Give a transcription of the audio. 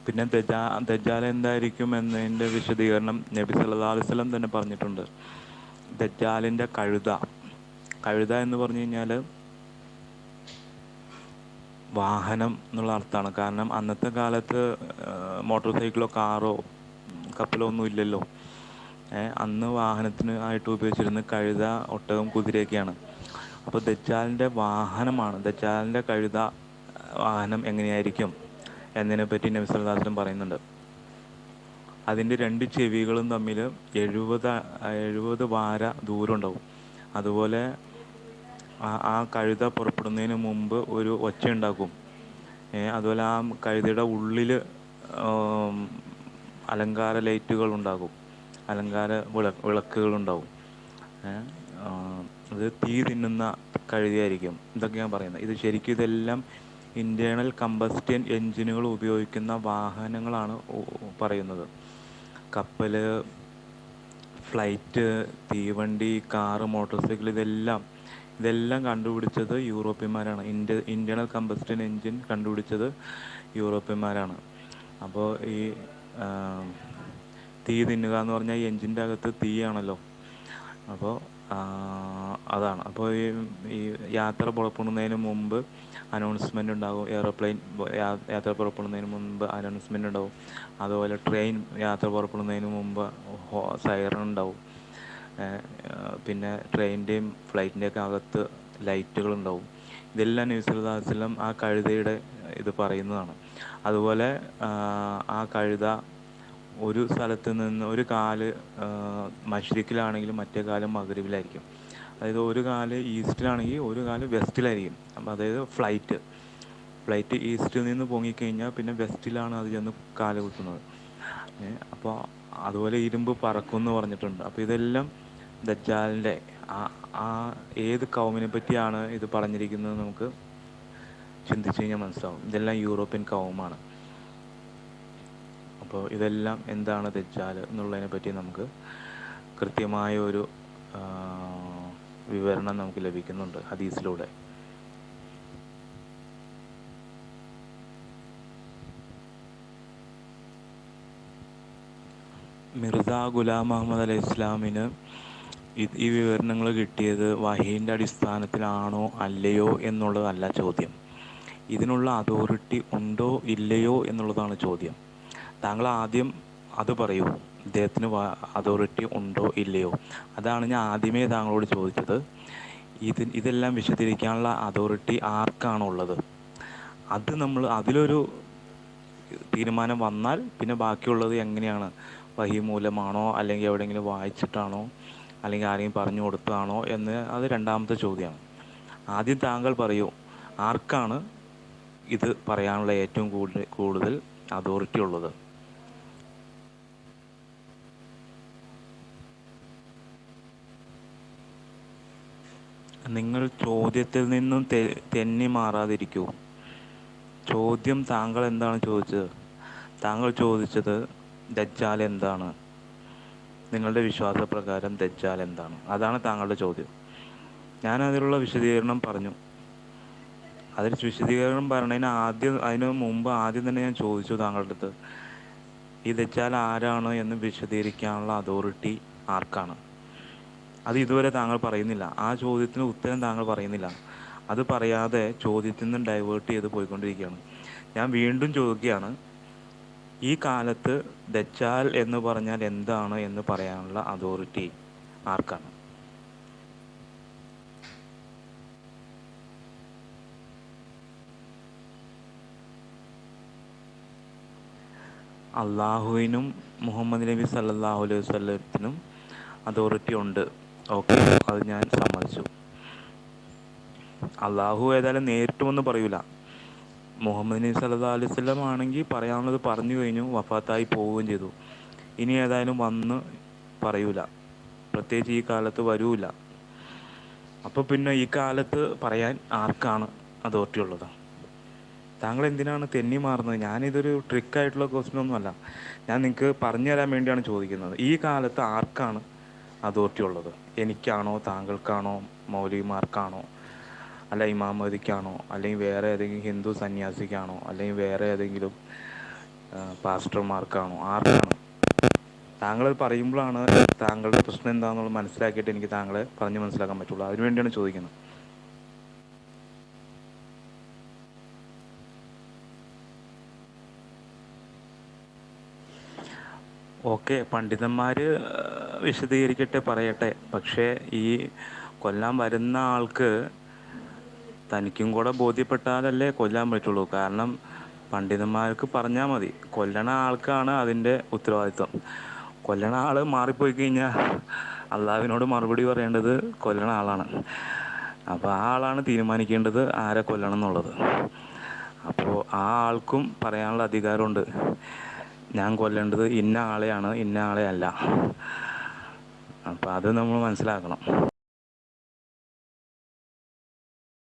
പിന്നെ ദജ്ജാൽ എന്തായിരിക്കും എന്നതിൻ്റെ വിശദീകരണം നബി സല്ലല്ലാഹു അലൈഹി വസല്ലം തന്നെ പറഞ്ഞിട്ടുണ്ട്. ദജ്ജാലിൻ്റെ കഴുത എന്ന് പറഞ്ഞു കഴിഞ്ഞാൽ വാഹനം എന്നുള്ള അർത്ഥമാണ്. കാരണം അന്നത്തെ കാലത്ത് മോട്ടോർ സൈക്കിളോ കാറോ കപ്പലോ ഒന്നും ഇല്ലല്ലോ. അന്ന് വാഹനത്തിന് ആയിട്ട് ഉപയോഗിച്ചിരുന്ന കഴുത, ഒട്ടകം, കുതിരയൊക്കെയാണ്. അപ്പോൾ ദജ്ജാലിൻ്റെ വാഹനമാണ്. ദജ്ജാലിൻ്റെ വാഹനം എങ്ങനെയായിരിക്കും എന്നതിനെപ്പറ്റി നബി സല്ലല്ലാഹു അലൈഹി വസല്ലം പറയുന്നുണ്ട്. അതിൻ്റെ 2 ചെവികളും തമ്മിൽ 70 വാര ദൂരം ഉണ്ടാവും. അതുപോലെ ആ കഴുത പുറപ്പെടുന്നതിന് മുമ്പ് ഒരു ഒച്ച ഉണ്ടാക്കും. അതുപോലെ ആ കഴുതയുടെ ഉള്ളിൽ അലങ്കാര ലൈറ്റുകൾ ഉണ്ടാകും, അലങ്കാര വിളക്കുകളുണ്ടാവും. അത് തീ തിന്നുന്ന കഴുതയായിരിക്കും. ഇതൊക്കെയാണ് പറയുന്നത്. ശരിക്കും ഇതെല്ലാം ഇൻറ്റേർണൽ കമ്പസ്റ്റൻ എൻജിനുകൾ ഉപയോഗിക്കുന്ന വാഹനങ്ങളാണ് പറയുന്നത്. കപ്പൽ, ഫ്ലൈറ്റ്, തീവണ്ടി, കാറ്, മോട്ടോർ സൈക്കിൾ ഇതെല്ലാം കണ്ടുപിടിച്ചത് യൂറോപ്യന്മാരാണ്. ഇൻറ്റേർണൽ കമ്പസ്റ്റൻ എൻജിൻ കണ്ടുപിടിച്ചത് യൂറോപ്യന്മാരാണ്. അപ്പോൾ ഈ തീ തിന്നുക എന്ന് പറഞ്ഞാൽ ഈ എൻജിൻ്റെ അകത്ത് തീയാണല്ലോ. അപ്പോൾ അതാണ്. അപ്പോൾ ഈ യാത്ര പുറപ്പെടുന്നതിന് മുമ്പ് അനൗൺസ്മെൻ്റ് ഉണ്ടാകും. എയറോപ്ലെയിൻ യാത്ര പുറപ്പെടുന്നതിന് മുമ്പ് അനൗൺസ്മെൻ്റ് ഉണ്ടാവും. അതുപോലെ ട്രെയിൻ യാത്ര പുറപ്പെടുന്നതിന് മുമ്പ് സൈറൺ ഉണ്ടാവും. പിന്നെ ട്രെയിനിൻ്റെയും ഫ്ലൈറ്റിൻ്റെയൊക്കെ അകത്ത് ലൈറ്റുകളുണ്ടാവും. ഇതെല്ലാം നബി സല്ലല്ലാഹു അലൈഹി വസല്ലം ആ കഴുതയുടെ ഇത് പറയുന്നതാണ്. അതുപോലെ ആ കഴുത ഒരു സ്ഥലത്ത് നിന്ന് ഒരു കാല് മശ്രിക്കിലാണെങ്കിലും മറ്റേ കാല് മഗ്രിബിലായിരിക്കും. അതായത് ഒരു കാല് ഈസ്റ്റിലാണെങ്കിൽ ഒരു കാല് വെസ്റ്റിലായിരിക്കും. അപ്പം അതായത് ഫ്ലൈറ്റ് ഈസ്റ്റിൽ നിന്ന് പൊങ്ങിക്കഴിഞ്ഞാൽ പിന്നെ വെസ്റ്റിലാണ് അത് ചെന്ന് കാല് കുത്തുന്നത്. അപ്പോൾ അതുപോലെ ഇരുമ്പ് പറക്കും എന്ന് പറഞ്ഞിട്ടുണ്ട്. അപ്പോൾ ഇതെല്ലാം ദജ്ജാലിൻ്റെ ഏത് കൗമിനെ പറ്റിയാണ് ഇത് പറഞ്ഞിരിക്കുന്നത് നമുക്ക് ചിന്തിച്ച് കഴിഞ്ഞാൽ മനസ്സിലാവും. ഇതെല്ലാം യൂറോപ്യൻ കൗമാണ്. അപ്പോൾ ഇതെല്ലാം എന്താണ് ദജ്ജാൽ എന്നുള്ളതിനെ പറ്റി നമുക്ക് കൃത്യമായ ഒരു വിവരണം നമുക്ക് ലഭിക്കുന്നുണ്ട് ഹദീസിലൂടെ. മിർസ ഗുലാം മുഹമ്മദ് അലൈഹി ഇസ്ലാമിന് ഈ വിവരണങ്ങൾ കിട്ടിയത് വഹീൻ്റെ അടിസ്ഥാനത്തിലാണോ അല്ലയോ എന്നുള്ളതല്ല ചോദ്യം. ഇതിനുള്ള അതോറിറ്റി ഉണ്ടോ ഇല്ലയോ എന്നുള്ളതാണ് ചോദ്യം. താങ്കൾ ആദ്യം അത് പറയൂ, ഇദ്ദേഹത്തിന് അതോറിറ്റി ഉണ്ടോ ഇല്ലയോ. അതാണ് ഞാൻ ആദ്യമേ താങ്കളോട് ചോദിച്ചത്. ഇതെല്ലാം വിശദീകരിക്കാനുള്ള അതോറിറ്റി ആർക്കാണുള്ളത്? അതിലൊരു തീരുമാനം വന്നാൽ പിന്നെ ബാക്കിയുള്ളത് എങ്ങനെയാണ്? വഹി മൂലമാണോ, അല്ലെങ്കിൽ എവിടെയെങ്കിലും വായിച്ചിട്ടാണോ, അല്ലെങ്കിൽ ആരെങ്കിലും പറഞ്ഞു കൊടുത്തതാണോ എന്ന് അത് രണ്ടാമത്തെ ചോദ്യമാണ്. ആദ്യം താങ്കൾ പറയൂ, ആർക്കാണ് ഇത് പറയാനുള്ള ഏറ്റവും കൂടുതൽ അതോറിറ്റി ഉള്ളത്? നിങ്ങൾ ചോദ്യത്തിൽ നിന്നും തെന്നി മാറാതിരിക്കൂ. ചോദ്യം താങ്കൾ എന്താണ് ചോദിച്ചത്? താങ്കൾ ചോദിച്ചത് ദജ്ജാൽ എന്താണ്, നിങ്ങളുടെ വിശ്വാസപ്രകാരം ദജ്ജാൽ എന്താണ്, അതാണ് താങ്കളുടെ ചോദ്യം. ഞാൻ അതിനുള്ള വിശദീകരണം പറഞ്ഞു. വിശദീകരണം പറഞ്ഞതിന് അതിന് മുമ്പ് ആദ്യം തന്നെ ഞാൻ ചോദിച്ചു താങ്കളുടെ അടുത്ത്, ഈ ദജ്ജാൽ ആരാണ് എന്ന് വിശദീകരിക്കാനുള്ള അതോറിറ്റി ആർക്കാണ്? അത് ഇതുവരെ താങ്കൾ പറയുന്നില്ല. ആ ചോദ്യത്തിന് ഉത്തരം താങ്കൾ പറയുന്നില്ല. അത് പറയാതെ ചോദ്യത്തിൽ നിന്നും ഡൈവേർട്ട് ചെയ്ത് പോയിക്കൊണ്ടിരിക്കുകയാണ്. ഞാൻ വീണ്ടും ചോദിക്കുകയാണ്, ഈ കാലത്ത് ദജ്ജാൽ എന്ന് പറഞ്ഞാൽ എന്താണ് എന്ന് പറയാനുള്ള അതോറിറ്റി ആർക്കാണ്? അള്ളാഹുവിനും മുഹമ്മദ് നബി സല്ലല്ലാഹു അലൈഹി വസല്ലത്തിനും അതോറിറ്റി ഉണ്ട്. ഓക്കെ, അത് ഞാൻ സമ്മതിച്ചു. അള്ളാഹു ഏതായാലും നേരിട്ടുമൊന്നും പറയൂല. മുഹമ്മദ് നബി സല്ലല്ലാഹു അലൈഹി വസല്ലം ആണെങ്കിൽ പറയാനുള്ളത് പറഞ്ഞു കഴിഞ്ഞു, വഫാത്തായി പോവുകയും ചെയ്തു. ഇനി ഏതായാലും വന്ന് പറയൂല, പ്രത്യേകിച്ച് ഈ കാലത്ത് വരൂല. അപ്പോൾ പിന്നെ ഈ കാലത്ത് പറയാൻ ആർക്കാണ് അതോറിറ്റി ഉള്ളത്? താങ്കൾ എന്തിനാണ് തെന്നി മാറുന്നത്? ഞാനിതൊരു ട്രിക്കായിട്ടുള്ള ക്വസ്റ്റ്യനൊന്നുമല്ല, ഞാൻ നിങ്ങൾക്ക് പറഞ്ഞു തരാൻ വേണ്ടിയാണ് ചോദിക്കുന്നത്. ഈ കാലത്ത് ആർക്കാണ് അതോറിറ്റി ഉള്ളത്? എനിക്കാണോ, താങ്കൾക്കാണോ, മൗലവിമാർക്കാണോ, അല്ല ഇമാം മഹദിക്കാണോ, അല്ലെങ്കിൽ വേറെ ഏതെങ്കിലും ഹിന്ദു സന്യാസിക്കാണോ, അല്ലെങ്കിൽ വേറെ ഏതെങ്കിലും പാസ്റ്റർമാർക്കാണോ, ആർക്കാണ്? താങ്കൾ പറയുമ്പോഴാണ് താങ്കളുടെ പ്രശ്നം എന്താണെന്നുള്ളത് മനസ്സിലാക്കിയിട്ട് എനിക്ക് താങ്കളെ പറഞ്ഞ് മനസ്സിലാക്കാൻ പറ്റുള്ളൂ. അതിനുവേണ്ടിയാണ് ചോദിക്കുന്നത്. ഓക്കെ, പണ്ഡിതന്മാർ വിശദീകരിക്കട്ടെ, പറയട്ടെ. പക്ഷേ ഈ കൊല്ലാൻ വരുന്ന ആൾക്ക് തനിക്കും കൂടെ ബോധ്യപ്പെട്ടാലല്ലേ കൊല്ലാൻ പറ്റുള്ളൂ. കാരണം പണ്ഡിതന്മാർക്ക് പറഞ്ഞാൽ മതി, കൊല്ലണ ആൾക്കാണ് അതിൻ്റെ ഉത്തരവാദിത്വം. കൊല്ലണ ആൾ മാറിപ്പോയി കഴിഞ്ഞാൽ അള്ളാഹുവിനോട് മറുപടി പറയേണ്ടത് കൊല്ലണ ആളാണ്. അപ്പോൾ ആ ആളാണ് തീരുമാനിക്കേണ്ടത് ആരെ കൊല്ലണം എന്നുള്ളത്. അപ്പോൾ ആ ആൾക്കും പറയാനുള്ള അധികാരമുണ്ട്, ഞാൻ കൊല്ലേണ്ടത് ഇന്ന ആളെയാണ്, ഇന്ന ആളെ അല്ല. അപ്പോൾ അത് നമ്മൾ മനസ്സിലാക്കണം.